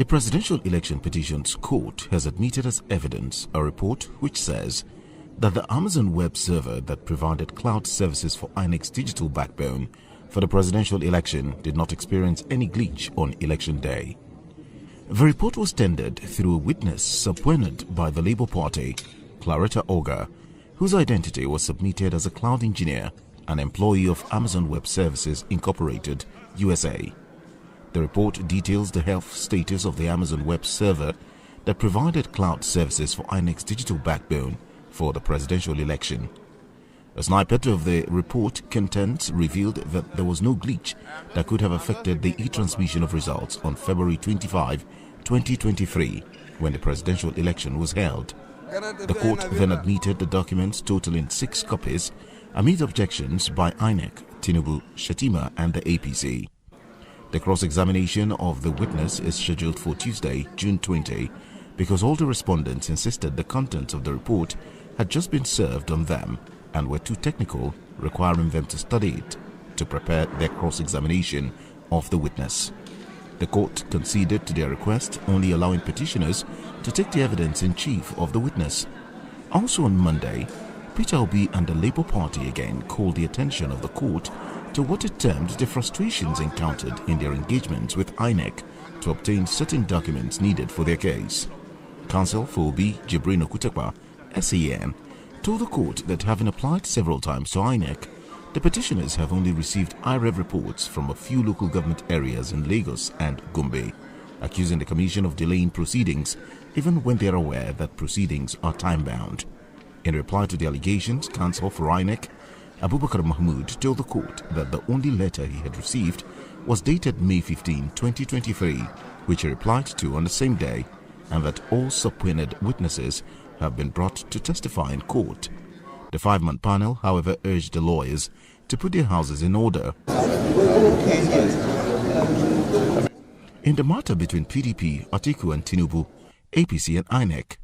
The Presidential Election Petitions Court has admitted as evidence a report which says that the Amazon web server that provided cloud services for INEC's digital backbone for the presidential election did not experience any glitch on election day. The report was tendered through a witness subpoenaed by the Labour Party, Claretta Auger, whose identity was submitted as a cloud engineer, an employee of Amazon Web Services Incorporated, USA. The report details the health status of the Amazon web server that provided cloud services for INEC's digital backbone for the presidential election. A snippet of the report contents revealed that there was no glitch that could have affected the e-transmission of results on February 25, 2023, when the presidential election was held. The court then admitted the documents totaling 6 copies amid objections by INEC, Tinubu, Shettima and the APC. The cross-examination of the witness is scheduled for Tuesday, June 20, because all the respondents insisted the contents of the report had just been served on them and were too technical, requiring them to study it to prepare their cross-examination of the witness. The court conceded to their request, only allowing petitioners to take the evidence in chief of the witness. Also on Monday, Peter Obi and the Labour Party again called the attention of the court to what it termed the frustrations encountered in their engagements with INEC to obtain certain documents needed for their case. Counsel for Obi, Jibrin Okutekpa, SAN, told the court that having applied several times to INEC, the petitioners have only received IREV reports from a few local government areas in Lagos and Gombe, accusing the Commission of delaying proceedings even when they are aware that proceedings are time-bound. In reply to the allegations, counsel for INEC, Abubakar Mahmood, told the court that the only letter he had received was dated May 15, 2023, which he replied to on the same day, and that all subpoenaed witnesses have been brought to testify in court. The 5-man panel, however, urged the lawyers to put their houses in order. In the matter between PDP, Atiku and Tinubu, APC and INEC,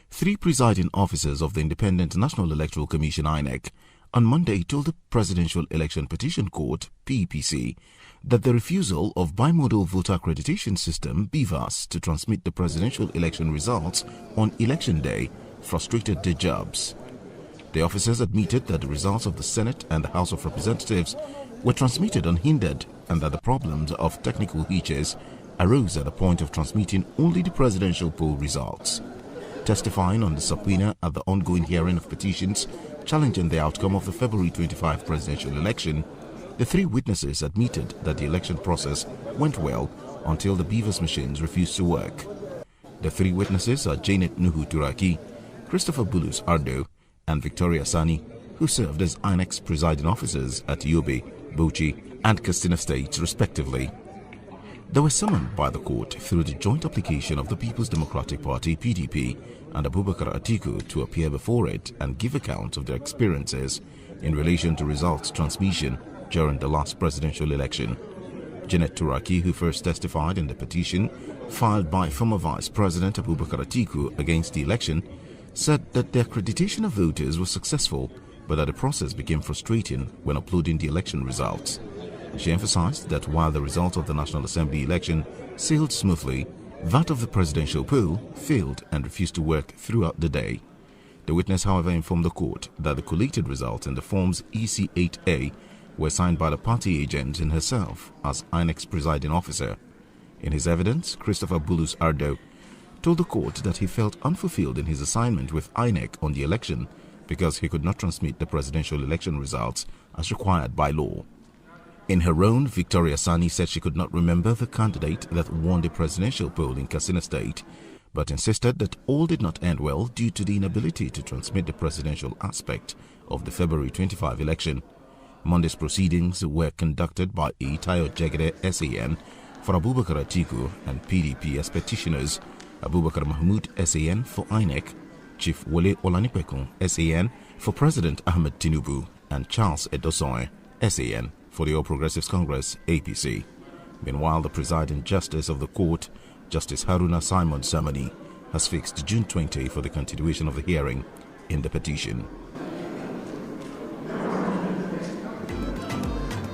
3 presiding officers of the Independent National Electoral Commission INEC on Monday told the Presidential Election Petition Court (PEPC) that the refusal of Bimodal Voter Accreditation System (BVAS) to transmit the presidential election results on election day frustrated their jobs. The officers admitted that the results of the Senate and the House of Representatives were transmitted unhindered and that the problems of technical hitches arose at the point of transmitting only the presidential poll results. Testifying on the subpoena at the ongoing hearing of petitions challenging the outcome of the February 25 presidential election, the 3 witnesses admitted that the election process went well until the BVAS machines refused to work. The 3 witnesses are Janet Nuhu Turaki, Christopher Bulus Ardo, and Victoria Sani, who served as INEC's presiding officers at Yobe, Bauchi, and Katsina states, respectively. They were summoned by the court through the joint application of the People's Democratic Party (PDP) and Abubakar Atiku to appear before it and give account of their experiences in relation to results transmission during the last presidential election. Janet Turaki, who first testified in the petition filed by former Vice President Abubakar Atiku against the election, said that the accreditation of voters was successful, but that the process became frustrating when uploading the election results. She emphasized that while the result of the National Assembly election sailed smoothly, that of the presidential poll failed and refused to work throughout the day. The witness, however, informed the court that the collated results in the forms EC8A were signed by the party agent and herself as INEC's presiding officer. In his evidence, Christopher Bulus Ardo told the court that he felt unfulfilled in his assignment with INEC on the election because he could not transmit the presidential election results as required by law. In her own, Victoria Sani said she could not remember the candidate that won the presidential poll in Katsina State, but insisted that all did not end well due to the inability to transmit the presidential aspect of the February 25 election. Monday's proceedings were conducted by Tayo Jegede SAN for Abubakar Atiku and PDP as petitioners, Abubakar Mahmood SAN for INEC, Chief Wole Olanipekun SAN for President Ahmed Tinubu, and Charles Edosoy SAN for the All Progressives Congress APC. Meanwhile, the presiding justice of the court, Justice Haruna Simon Samani, has fixed June 20 for the continuation of the hearing in the petition.